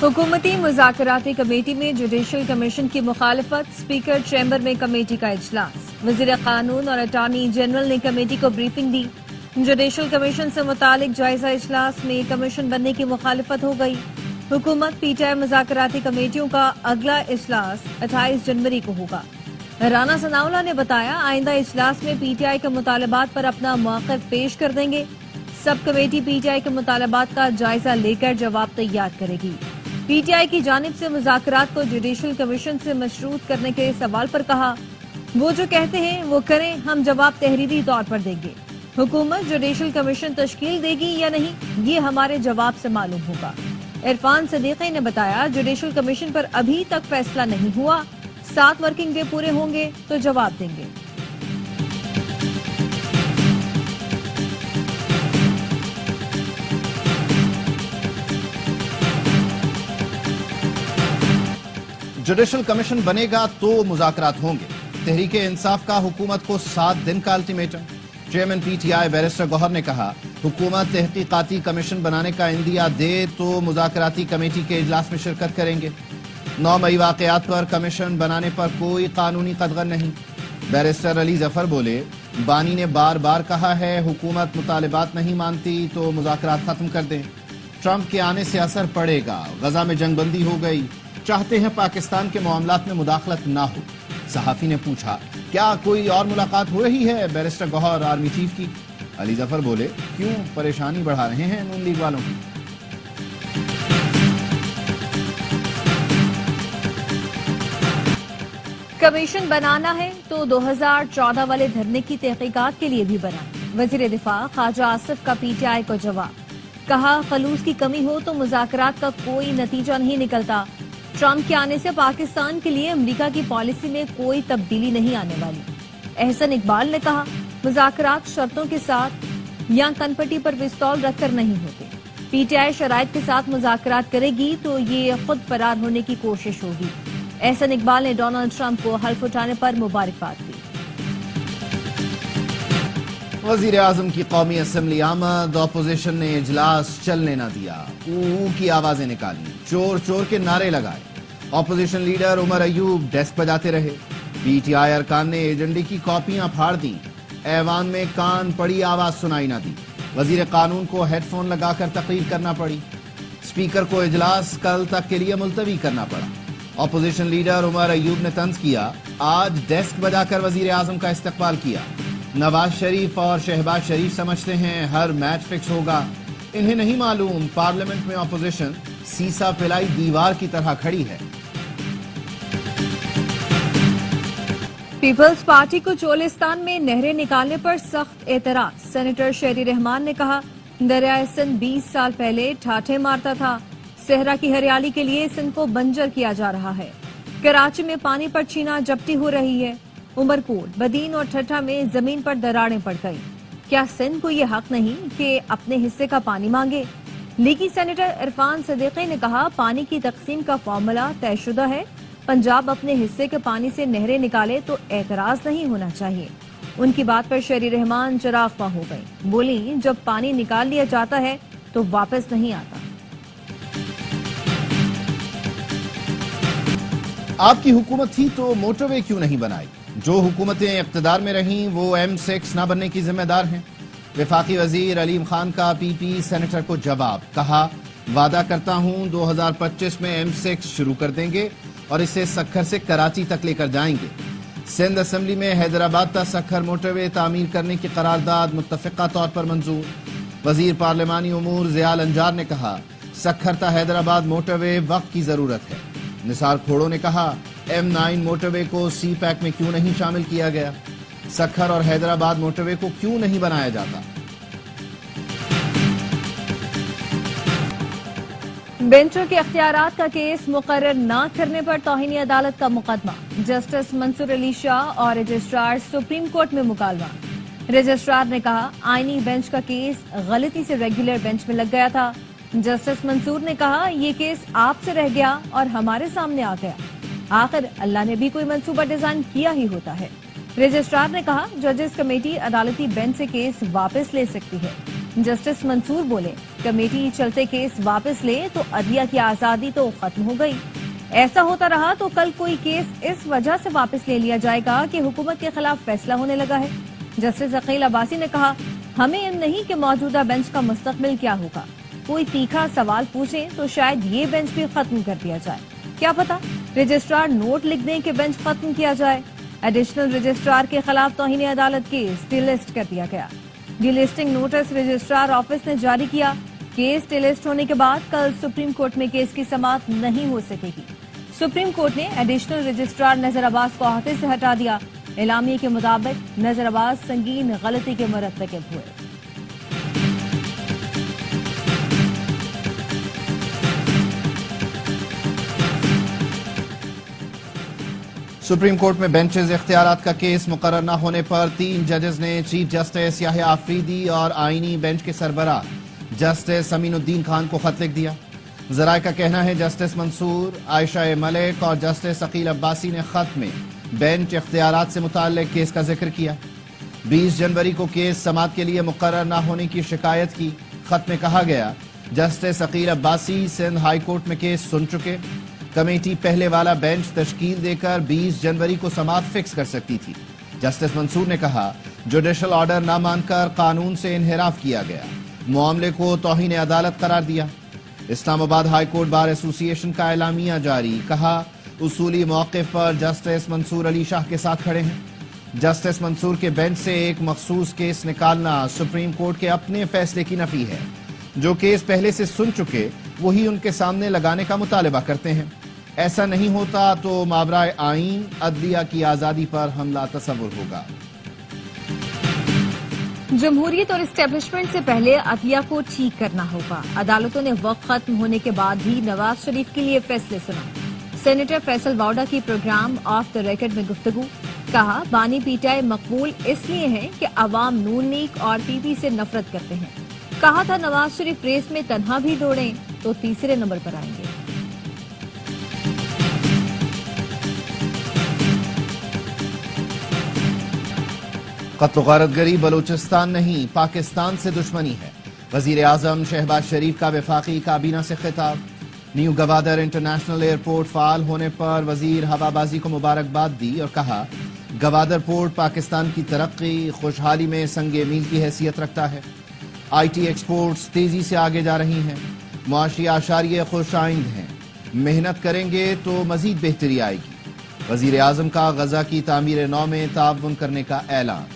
हुकूमती मुज़ाकराती कमेटी में judicial commission की मुखालफत, स्पीकर चैम्बर में कमेटी का इजलास। वज़ीर कानून और अटॉर्नी जनरल ने कमेटी को ब्रीफिंग दी। जुडिशल कमीशन से मुतालिक जायजा इजलास में कमीशन बनने की मुखालफत हो गई। हुकूमत पीटीआई मुज़ाकराती कमेटियों का अगला इजलास 28 जनवरी को होगा। राना सनाउल्लाह ने बताया, आइंदा इजलास में पीटीआई के मुतालबात पर अपना मौक़िफ़ पेश कर देंगे। सब कमेटी पीटीआई के मुतालबात का जायजा लेकर जवाब तैयार करेगी। पीटीआई की जानिब से मुज़ाकरात को जुडिशल कमीशन से मशरूत करने के सवाल पर कहा, वो जो कहते हैं वो करें, हम जवाब तहरीरी तौर पर देंगे। हुकूमत जुडिशल कमीशन तश्कील देगी या नहीं, ये हमारे जवाब से मालूम होगा। इरफान सदीकी ने बताया, जुडिशल कमीशन पर अभी तक फैसला नहीं हुआ, 7 वर्किंग डे पूरे होंगे तो जवाब देंगे। जुडिशल कमीशन बनेगा तो मुज़ाकरात होंगे। तहरीक इंसाफ का हुकूमत को 7 दिन का ultimatum. Chairman PTI barrister Gohar ने कहा, हुकूमत तहकीकाती कमीशन बनाने का इंदिया दे तो मुज़ाकराती कमेटी के इजलास में शिरकत करेंगे। 9 मई वाक़यात पर कमीशन बनाने पर कोई कानूनी कदगन नहीं। बैरिस्टर अली जफर बोले, बानी ने बार बार कहा है, हुकूमत मुतालिबात नहीं मानती तो मुज़ाकरात खत्म कर दें। ट्रंप के आने से असर पड़ेगा, गजा में जंगबंदी हो गई, चाहते हैं पाकिस्तान के मामलात में मुदाखलत ना हो। सहाफी ने पूछा, क्या कोई और मुलाकात हो रही है बैरिस्टर गौहर आर्मी चीफ की? अली जफर बोले, क्यों परेशानी बढ़ा रहे हैं नून लीग वालों की? कमीशन बनाना है तो 2014 वाले धरने की तहकीकात के लिए भी बना। वजीर दिफा ख्वाजा आसिफ का पीटीआई को जवाब, कहा, खलूस की कमी हो तो मुज़ाकरात का कोई नतीजा नहीं निकलता। ट्रंप के आने से पाकिस्तान के लिए अमेरिका की पॉलिसी में कोई तब्दीली नहीं आने वाली। एहसन इकबाल ने कहा, मुज़ाकरात शर्तों के साथ या कनपट्टी पर पिस्तौल रखकर नहीं होते। पीटीआई शराइत के साथ मुज़ाकरात करेगी तो ये खुद फरार होने की कोशिश होगी। एहसन इकबाल ने डोनाल्ड ट्रंप को हल्फ उठाने पर मुबारकबाद दी। वजीर आजम की कौमी असम्बली आमद, अपोजिशन ने इजलास चलने न दिया, की आवाजें निकाली, चोर चोर के नारे लगाए। Opposition leader Omar Ayub desk बजाते रहे। पीटीआई अरकान ने एजेंडे की कॉपियां फाड़ दी। ऐवान में कान पड़ी आवाज सुनाई न दी। वजीर कानून को हेडफोन लगाकर तकरीर करना पड़ी। स्पीकर को इजलास कल तक के लिए मुलतवी करना पड़ा। अपोजिशन लीडर उमर अयूब ने तंज किया, आज डेस्क बजाकर वजीर आजम का इस्तकबाल किया। नवाज शरीफ और शहबाज शरीफ समझते हैं हर मैच फिक्स होगा। इन्हें नहीं मालूम पार्लियामेंट में अपोजिशन सीसा पिलाई दीवार की तरह खड़ी है। पीपल्स पार्टी को चोलिस्तान में नहरें निकालने पर सख्त एतराज। सेनेटर शेरी रहमान ने कहा, दरियाए सिंध 20 साल पहले ठाठे मारता था। सहरा की हरियाली के लिए सिंध को बंजर किया जा रहा है। कराची में पानी पर छीना झपटी हो रही है। उमरकोट, बदीन और ठट्ठा में जमीन पर दरारें पड़ गई। क्या सिंध को ये हक नहीं कि अपने हिस्से का पानी मांगे? लीगी सेनेटर इरफान सदीकी ने कहा, पानी की तकसीम का फॉर्मूला तयशुदा है। पंजाब अपने हिस्से के पानी से नहरें निकाले तो एतराज नहीं होना चाहिए। उनकी बात पर शेरी रहमान चरागपा हो गई। बोली, जब पानी निकाल लिया जाता है तो वापस नहीं आता। आपकी हुकूमत थी तो मोटरवे क्यों नहीं बनाई? जो हुकूमतें इक़्तिदार में रहीं वो M6 न बनने की जिम्मेदार हैं। वफाकी वजीर अलीम खान का पीपी सेनेटर को जवाब, कहा, वादा करता हूं 2025 में M6 शुरू कर देंगे और इसे सक्खर से कराची तक लेकर जाएंगे। सिंध असेंबली में हैदराबाद तक सक्खर मोटरवे तामीर करने की करारदाद मुत्तफ़िक़ा तौर पर मंजूर। वजीर पार्लिमानी उमूर ज़ियाल अंजार ने कहा, सक्खर ता हैदराबाद मोटरवे वक्त की जरूरत है। निसार खोड़ो ने कहा, M9 मोटरवे को CPEC में क्यों नहीं शामिल किया गया? सक्खर और हैदराबाद मोटरवे को क्यों नहीं बनाया जाता? बेंचों के अख्तियारात का केस मुकर्रर न करने पर तौहीन अदालत का मुकदमा। जस्टिस मंसूर अली शाह और रजिस्ट्रार सुप्रीम कोर्ट में मुकालमा। रजिस्ट्रार ने कहा, आईनी बेंच का केस गलती से रेगुलर बेंच में लग गया था। जस्टिस मंसूर ने कहा, ये केस आपसे रह गया और हमारे सामने आ गया। आखिर अल्लाह ने भी कोई मंसूबा डिजाइन किया ही होता है। रजिस्ट्रार ने कहा, जजेस कमेटी अदालती बेंच से केस वापस ले सकती है। जस्टिस मंसूर बोले, कमेटी चलते केस वापस ले तो अदलिया की आजादी तो खत्म हो गई। ऐसा होता रहा तो कल कोई केस इस वजह से वापस ले लिया जाएगा कि हुकूमत के खिलाफ फैसला होने लगा है। जस्टिस अकील अब्बासी ने कहा, हमें इन नहीं कि मौजूदा बेंच का मुस्तकबिल क्या होगा। कोई तीखा सवाल पूछे तो शायद ये बेंच भी खत्म कर दिया जाए। क्या पता रजिस्ट्रार नोट लिख दें कि बेंच खत्म किया जाए। एडिशनल रजिस्ट्रार के खिलाफ तौहीन अदालत केस डिलिस्ट कर दिया गया। डिलिस्टिंग नोटिस रजिस्ट्रार ऑफिस ने जारी किया। केस डिलिस्ट होने के बाद कल सुप्रीम कोर्ट में केस की समाअत नहीं हो सकेगी। सुप्रीम कोर्ट ने एडिशनल रजिस्ट्रार नजर अब्बास को अहदे से हटा दिया। एलामिये के मुताबिक नजर अब्बास संगीन गलती के मुरतकिब हुए। सुप्रीम कोर्ट में बेंचेस इख्तियारात का केस मुकर्रर न होने पर 3 जजेस ने चीफ जस्टिस याहिया आफरीदी और आईनी बेंच के सरबराह जस्टिस अमीनुद्दीन खान को खत लिख दिया। जराए का कहना है जस्टिस मंसूर, आयशा मलिक और जस्टिस अकील अब्बासी ने खत में बेंच इख्तियारात से मुताल्लिक केस का जिक्र किया। 20 जनवरी को केस समाअत के लिए मुकर्रर न होने की शिकायत की। खत में कहा गया, Justice Aqeel Abbasi Sindh high court में केस सुन चुके। कमेटी पहले वाला बेंच तश्कील देकर 20 जनवरी को समाअत फिक्स कर सकती थी। जस्टिस मंसूर ने कहा, जुडिशल ऑर्डर न मानकर कानून से इन्हिराफ किया गया, मामले को तौहीन अदालत करार दिया। Islamabad high court bar association का एलामिया जारी, कहा उसूली मौक़िफ़ पर जस्टिस मंसूर अली शाह के साथ खड़े हैं। जस्टिस मंसूर के बेंच से एक मखसूस केस निकालना सुप्रीम कोर्ट के अपने फैसले की नफी है। जो केस पहले से सुन चुके वही उनके सामने लगाने का मुतालबा करते हैं। ऐसा नहीं होता तो मावराए आईन अदलिया की आजादी पर हमला तस्वुर होगा। जमहूरियत और एस्टेब्लिशमेंट से पहले अदलिया को ठीक करना होगा। अदालतों ने वक्त खत्म होने के बाद भी नवाज शरीफ के लिए फैसले सुना। सेनेटर फैसल वाउडा की प्रोग्राम ऑफ द रिकॉर्ड में गुफ्तगू, कहा बानी पीटीआई मकबूल इसलिए है कि अवाम नून लीग और पीपी से नफरत करते हैं। कहा था नवाज शरीफ रेस में तन्हा भी दौड़ें तो तीसरे नंबर पर आएंगे। कत्ल गारतगरी बलूचिस्तान नहीं पाकिस्तान से दुश्मनी है। वजीर आजम शहबाज शरीफ का वफाकी काबीना से खिताब। न्यू गवादर इंटरनेशनल एयरपोर्ट फाल होने पर वजीर हवाबाजी को मुबारकबाद दी और कहा, गवादर पोर्ट पाकिस्तान की तरक्की खुशहाली में संगे मील की हैसियत रखता है। IT एक्सपोर्ट्स तेजी से आगे जा रही हैं। मुआशी आशारिये खुश आइंद हैं। मेहनत करेंगे तो मजीद बेहतरी आएगी। वजीर आजम का गजा की तामीर नौ में ताउन करने का ऐलान।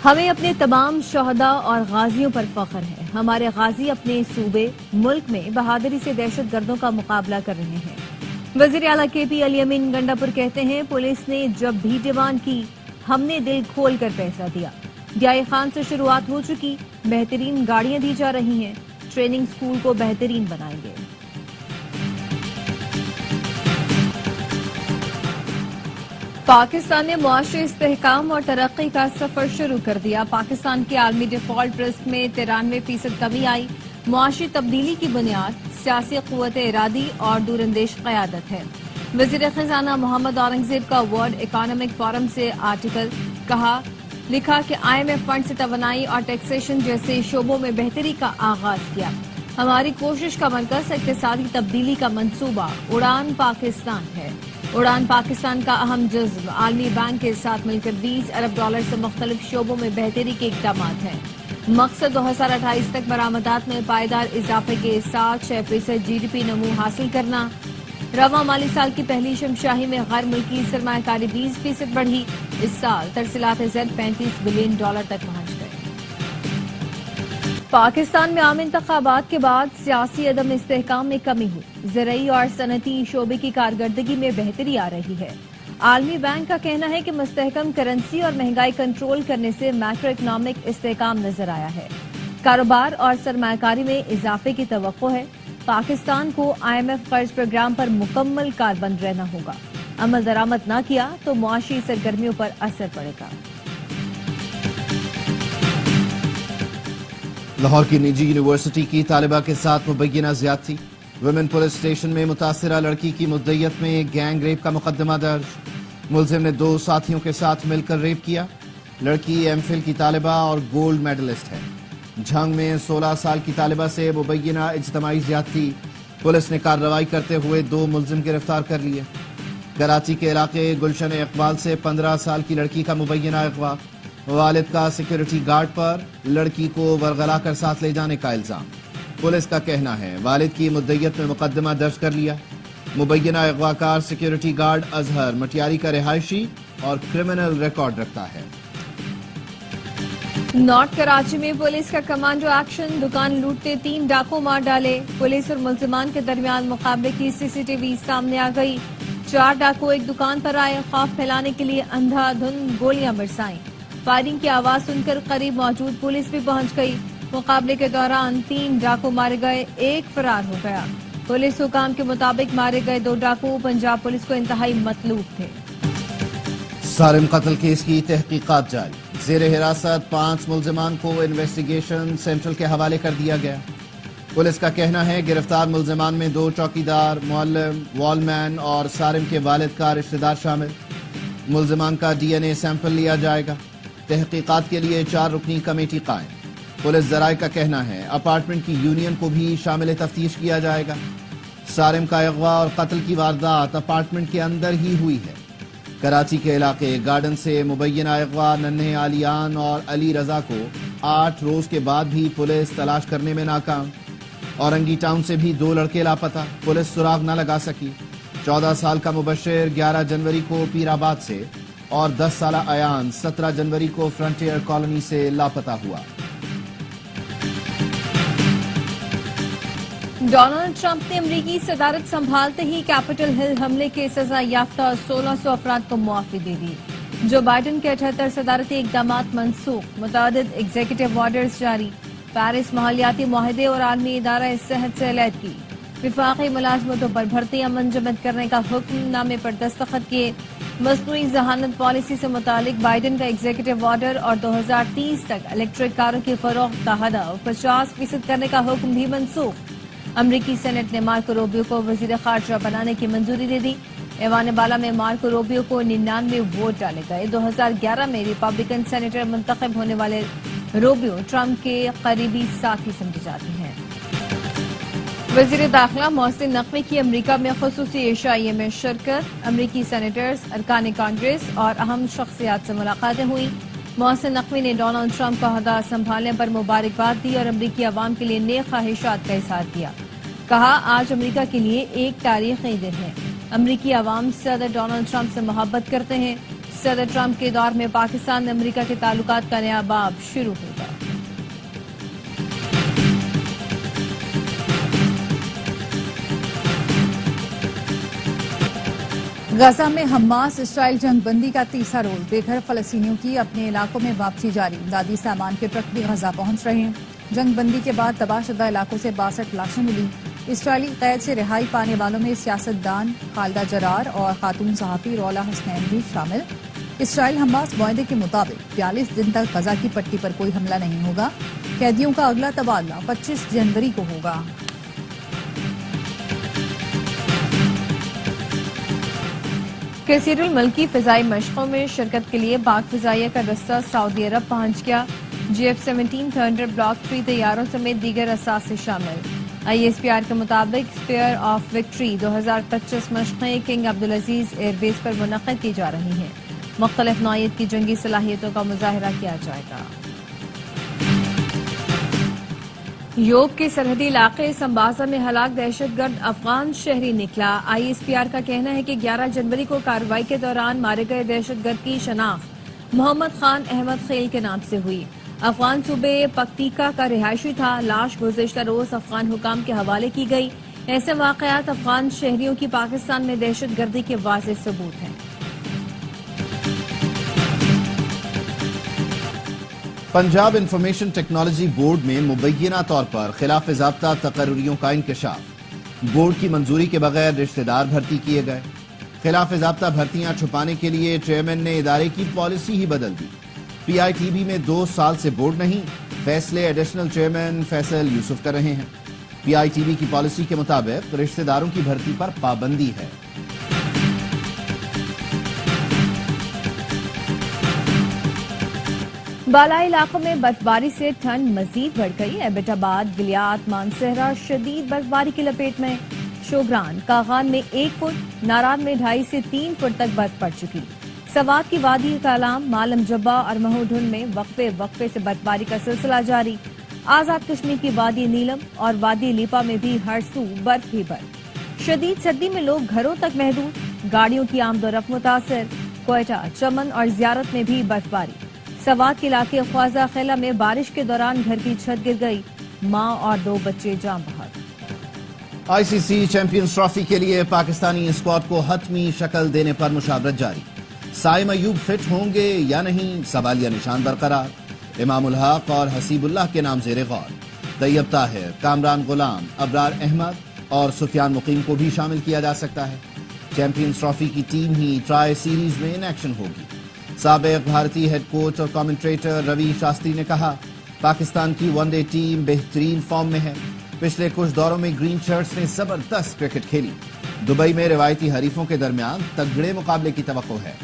हमें अपने तमाम शहदा और गाजियों पर फख्र है। हमारे गाजी अपने सूबे मुल्क में बहादुरी से दहशत गर्दों का मुकाबला कर रहे हैं। वजीर आला KP अली अमीन गंडापुर कहते हैं, पुलिस ने जब भी डिमांड की हमने दिल खोल कर पैसा दिया। डियाई खान से शुरुआत हो चुकी, बेहतरीन गाड़ियां दी जा रही हैं। ट्रेनिंग स्कूल को बेहतरीन बनाएंगे। पाकिस्तान ने मुआशी इस्तेहकाम और तरक्की का सफर शुरू कर दिया। पाकिस्तान के आलमी डिफॉल्ट रिस्क में 93% कमी आई। मुआशी तब्दीली की बुनियाद सियासी क़ुव्वत इरादी और दूरंदेश क़यादत है। वज़ीर ख़ज़ाना मोहम्मद औरंगज़ेब का वर्ल्ड इकोनॉमिक फोरम से आर्टिकल, कहा लिखा कि IMF फंड से तवानाई और टैक्सेशन जैसे शोबों में बेहतरी का आगाज किया। हमारी कोशिश का मरकज़ इक़्तिसादी तब्दीली का मंसूबा उड़ान पाकिस्तान है। उड़ान पाकिस्तान का अहम जज्ब आलमी बैंक के साथ मिलकर $20 अरब से मुख्तलिफ शोबों में बेहतरी के इक़दाम हैं। मकसद 2028 तक बरामदात में पायदार इजाफे के साथ 6% GDP नमू हासिल करना। रवा माली साल की पहली शमशाही में गैर मुल्की सरमायाकारी 20% बढ़ी। इस साल तरसीलात ज़ेड $35 बिलियन तक पहुंच गए। पाकिस्तान में आम इंतखाबात के बाद सियासी अदम इस्तेहकाम में कमी हुई। ज़रई और सनती शोबे की कारकर्दगी में बेहतरी आ रही है। आलमी बैंक का कहना है कि मुस्तहकम करेंसी और महंगाई कंट्रोल करने से मैक्रो इकनॉमिक इस्तेहकाम नजर आया है। कारोबार और सरमायाकारी में इजाफे की तवक्को है। पाकिस्तान को IMF कर्ज प्रोग्राम पर मुकम्मल कारबंद रहना होगा। अमल दरामद न किया तो मुआशी सरगर्मियों पर असर पड़ेगा। लाहौर की निजी यूनिवर्सिटी की तालिबा के साथ मुबैना ज्यादती। वुमेन पुलिस स्टेशन में मुतासिरा लड़की की मुद्दइयत में गैंग रेप का मुकदमा दर्ज। मुलजिम ने 2 साथियों के साथ मिलकर रेप किया। लड़की MPhil की तालिबा और गोल्ड मेडलिस्ट है। جھنگ میں 16 سال کی طالبہ سے مبینہ اجتماعی زیادتی، پولیس نے کارروائی کرتے ہوئے 2 ملزم گرفتار کر لیے۔ کراچی کے علاقے گلشن اقبال سے 15 سال کی لڑکی کا مبینہ اغوا، والد کا سیکیورٹی گارڈ پر لڑکی کو ورغلا کر ساتھ لے جانے کا الزام۔ پولیس کا کہنا ہے والد کی مدعیت میں مقدمہ درج کر لیا۔ مبینہ اغوا کار سیکیورٹی گارڈ اظہر مٹیاری کا رہائشی اور کرمنل ریکارڈ رکھتا ہے۔ نارتھ کراچی میں پولیس کا کمانڈو ایکشن، دکان لوٹتے 3 ڈاکو مار ڈالے۔ پولیس اور ملزمان کے درمیان مقابلے کی CCTV سامنے آ گئی۔ 4 ڈاکو ایک دکان پر آئے، خوف پھیلانے کے لیے اندھا دھند گولیاں برسائیں۔ فائرنگ کی آواز سن کر قریب موجود پولیس بھی پہنچ گئی۔ مقابلے کے دوران 3 ڈاکو مارے گئے، 1 فرار ہو گیا۔ پولیس حکام کے مطابق مارے گئے 2 ڈاکو پنجاب پولیس کو انتہائی مطلوب تھے۔ سارم قتل کیس کی تحقیقات جاری، زیر حراست 5 ملزمان کو انویسٹیگیشن سینٹرل کے حوالے کر دیا گیا۔ پولیس کا کہنا ہے گرفتار ملزمان میں 2 چوکیدار، معلم، وال مین اور سارم کے والد کا رشتہ دار شامل۔ ملزمان کا DNA سیمپل لیا جائے گا۔ تحقیقات کے لیے 4 رکنی کمیٹی قائم۔ پولیس ذرائع کا کہنا ہے اپارٹمنٹ کی یونین کو بھی شامل تفتیش کیا جائے گا۔ سارم کا اغوا اور قتل کی واردات اپارٹمنٹ کے اندر ہی ہوئی ہے۔ کراچی کے علاقے گارڈن سے مبینہ اغوا ننھے علیان اور علی رضا کو 8 روز کے بعد بھی پولیس تلاش کرنے میں ناکام۔ اورنگی ٹاؤن سے بھی 2 لڑکے لاپتہ، پولیس سراغ نہ لگا سکی۔ 14 سال کا مبشر 11 جنوری کو پیر آباد سے اور 10 سالہ ایان 17 جنوری کو فرنٹیئر کالونی سے لاپتہ ہوا۔ ڈونلڈ ٹرمپ نے امریکی صدارت سنبھالتے ہی کیپٹل ہل حملے کے سزا یافتہ 1600 افراد کو معافی دے دی۔ جو بائیڈن کے 78 صدارتی اقدامات منسوخ، متعدد ایگزیکٹو آرڈرز جاری، پیرس ماحولیاتی معاہدے اور عالمی ادارہ صحت سے علیحدگی، وفاقی ملازمتوں پر بھرتیاں منجمد کرنے کا حکم نامے پر دستخط کیے۔ مصنوعی ذہانت پالیسی سے متعلق بائیڈن کا ایگزیکٹو آرڈر اور 2030 تک الیکٹرک کاروں کی فروخت کا ہدف 50% کرنے کا حکم بھی منسوخ۔ امریکی سینٹ نے مارکو روبیو کو وزیر خارجہ بنانے کی منظوری دے دی۔ ایوان بالا میں مارکو روبیو کو 99 ووٹ ڈالے گئے۔ 2011 میں ریپبلکن سینیٹر منتخب ہونے والے روبیو ٹرمپ کے قریبی ساتھی سمجھے جاتے ہیں۔ وزیر داخلہ محسن نقوی کی امریکہ میں خصوصی عشائیے میں شرکت، امریکی سینیٹرز، ارکان کانگریس اور اہم شخصیات سے ملاقاتیں ہوئیں۔ محسن نقوی نے ڈونلڈ ٹرمپ کا عہدہ سنبھالنے پر مبارکباد دی اور امریکی عوام کے لیے نیک خواہشات کا اظہار کیا۔ کہا آج امریکہ کے لیے ایک تاریخی دن ہے۔ امریکی عوام صدر ڈونلڈ ٹرمپ سے محبت کرتے ہیں۔ صدر ٹرمپ کے دور میں پاکستان امریکہ کے تعلقات کا نیا باب شروع ہوگا۔ غزہ میں حماس اسرائیل جنگ بندی کا تیسرا رول، بے گھر فلسطینیوں کی اپنے علاقوں میں واپسی جاری، امدادی سامان کے ٹرک بھی غزہ پہنچ رہے ہیں۔ جنگ بندی کے بعد تباہ شدہ علاقوں سے 62 لاشیں ملی۔ اسرائیلی قید سے رہائی پانے والوں میں سیاستدان خالدہ جرار اور خاتون صحافی رولا حسنین بھی شامل۔ اسرائیل حماس معاہدے کے مطابق 42 دن تک غزہ کی پٹی پر کوئی حملہ نہیں ہوگا۔ قیدیوں کا اگلا تبادلہ 25 جنوری کو ہوگا۔ کثیر الملکی فضائی مشقوں میں شرکت کے لیے پاک فضائیہ کا دستہ سعودی عرب پہنچ گیا۔ GF-17 تھنڈر بلاک 3 طیاروں سمیت دیگر اثاثے شامل۔ ISPR کے مطابق اسپیئر آف وکٹری 2025 مشقیں کنگ عبدالعزیز ایئر بیس پر منعقد کی جا رہی ہیں۔ مختلف نوعیت کی جنگی صلاحیتوں کا مظاہرہ کیا جائے گا۔ یوب کے سرحدی علاقے سمباسا میں ہلاک دہشت گرد افغان شہری نکلا۔ ISPR کا کہنا ہے کہ 11 جنوری کو کارروائی کے دوران مارے گئے دہشت گرد کی شناخت محمد خان احمد خیل کے نام سے ہوئی۔ افغان صوبے پکتیکا کا رہائشی تھا۔ لاش گزشتہ روز افغان حکام کے حوالے کی گئی۔ ایسے واقعات افغان شہریوں کی پاکستان میں دہشت گردی کے واضح ثبوت ہیں۔ پنجاب انفارمیشن ٹیکنالوجی بورڈ میں مبینہ طور پر خلاف ضابطہ تقرریوں کا انکشاف، بورڈ کی منظوری کے بغیر رشتہ دار بھرتی کیے گئے۔ خلاف ضابطہ بھرتیاں چھپانے کے لیے چیئرمین نے ادارے کی پالیسی ہی بدل دی۔ PITB میں 2 سال سے بورڈ نہیں، فیصلے ایڈیشنل چیئرمین فیصل یوسف کر رہے ہیں۔ PITB کی پالیسی کے مطابق رشتہ داروں کی بھرتی پر پابندی ہے۔ بالائی علاقوں میں برفباری سے ٹھنڈ مزید بڑھ گئی. ایبٹ آباد، گلیات، مانسہرہ شدید برفباری کی لپیٹ میں. شوگران، کاغان میں 1 فٹ، ناران میں 2.5 سے 3 فٹ تک برف پڑ چکی. سوات کی وادی کالام، مالم جبہ اور مہوڈھن میں وقفے سے برفباری کا سلسلہ جاری. آزاد کشمیر کی وادی نیلم اور وادی لیپا میں بھی ہر سو برف ہی برف. شدید سردی میں لوگ گھروں تک محدود، گاڑیوں کی آمد و رفت متاثر. کوئٹہ، چمن اور زیارت میں بھی برفباری. سوات کے علاقے خواجہ خیلہ میں بارش کے دوران گھر کی چھت گر گئی، ماں اور 2 بچے جاں بحق. آئی سی سی چیمپئنز ٹرافی کے لیے پاکستانی اسکواڈ کو حتمی شکل دینے پر مشاورت جاری. سائم ایوب فٹ ہوں گے یا نہیں، سوالیہ نشان برقرار. امام الحق اور حسیب اللہ کے نام زیر غور. طیب طاہر، کامران غلام، ابرار احمد اور سفیان مقیم کو بھی شامل کیا جا سکتا ہے. چیمپئنز ٹرافی کی ٹیم ہی ٹرائی سیریز میں ان ایکشن ہوگی. سابق بھارتی ہیڈ کوچ اور کامنٹریٹر روی شاستری نے کہا، پاکستان کی ون ڈے ٹیم بہترین فارم میں ہے. پچھلے کچھ دوروں میں گرین شرٹس نے زبردست کرکٹ کھیلی. دبئی میں روایتی حریفوں کے درمیان تگڑے مقابلے کی توقع ہے.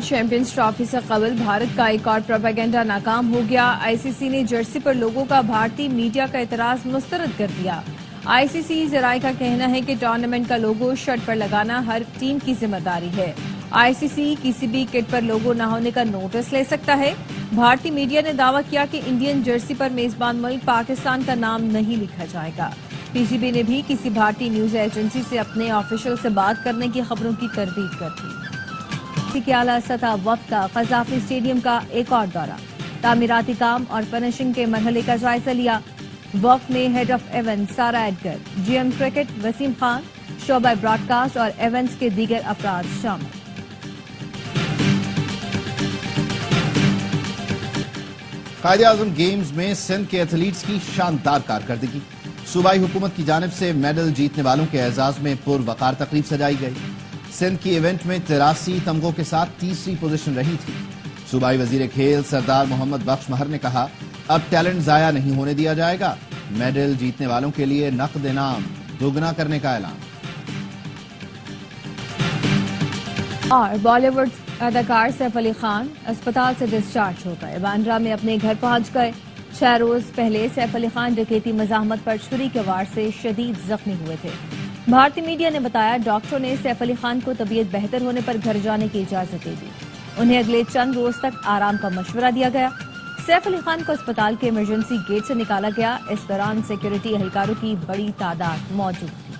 چیمپئنز ٹرافی سے قبل بھارت کا ایک اور پروپیگنڈا ناکام ہو گیا. آئی سی سی نے جرسی پر لوگوں کا بھارتی میڈیا کا اعتراض مسترد کر دیا. آئی سی سی ذرائع کا کہنا ہے کہ ٹورنامنٹ کا لوگو شرٹ پر لگانا ہر ٹیم کی ذمہ داری ہے. آئی سی سی کسی بھی کٹ پر لوگو نہ ہونے کا نوٹس لے سکتا ہے. بھارتی میڈیا نے دعویٰ کیا کہ انڈین جرسی پر میزبان ملک پاکستان کا نام نہیں لکھا جائے گا. پی سی بی نے بھی کسی بھارتی نیوز ایجنسی سے اپنے آفیشل سے بات کرنے کی خبروں کی تردید کر دی. کے اعلیٰ سطح وفد کا قذافی اسٹیڈیم کا ایک اور دورہ. تعمیراتی کام اور فنشنگ کے مرحلے کا جائزہ لیا. وفد میں head of events Sarah Edgar, G M cricket Waseem Khan, شعبہ براڈ کاسٹ اور ایونٹس کے دیگر افراد شامل. قائد اعظم گیمز میں سندھ کے ایتھلیٹس کی شاندار کارکردگی. صوبائی حکومت کی جانب سے میڈل جیتنے والوں کے اعزاز میں پروقار تقریب سجائی گئی. سندھ کی ایونٹ میں 83 تمغوں کے ساتھ تیسری پوزیشن رہی تھی. صوبائی وزیر کھیل سردار محمد بخش مہر نے کہا، اب ٹیلنٹ ضائع نہیں ہونے دیا جائے گا. میڈل جیتنے والوں کے لیے نقد انعام دوگنا کرنے کا اعلان. اور بالی ووڈ اداکار سیف علی خان اسپتال سے ڈسچارج ہو گئے. باندرہ میں اپنے گھر پہنچ گئے. 6 روز پہلے سیف علی خان ڈکیتی مزاحمت پر چھری کے وار سے شدید زخمی ہوئے تھے. بھارتی میڈیا نے بتایا، ڈاکٹروں نے سیف علی خان کو طبیعت بہتر ہونے پر گھر جانے کی اجازت دے دی. انہیں اگلے چند روز تک آرام کا مشورہ دیا گیا. سیف علی خان کو اسپتال کے ایمرجنسی گیٹ سے نکالا گیا. اس دوران سیکیورٹی اہلکاروں کی بڑی تعداد موجود تھی.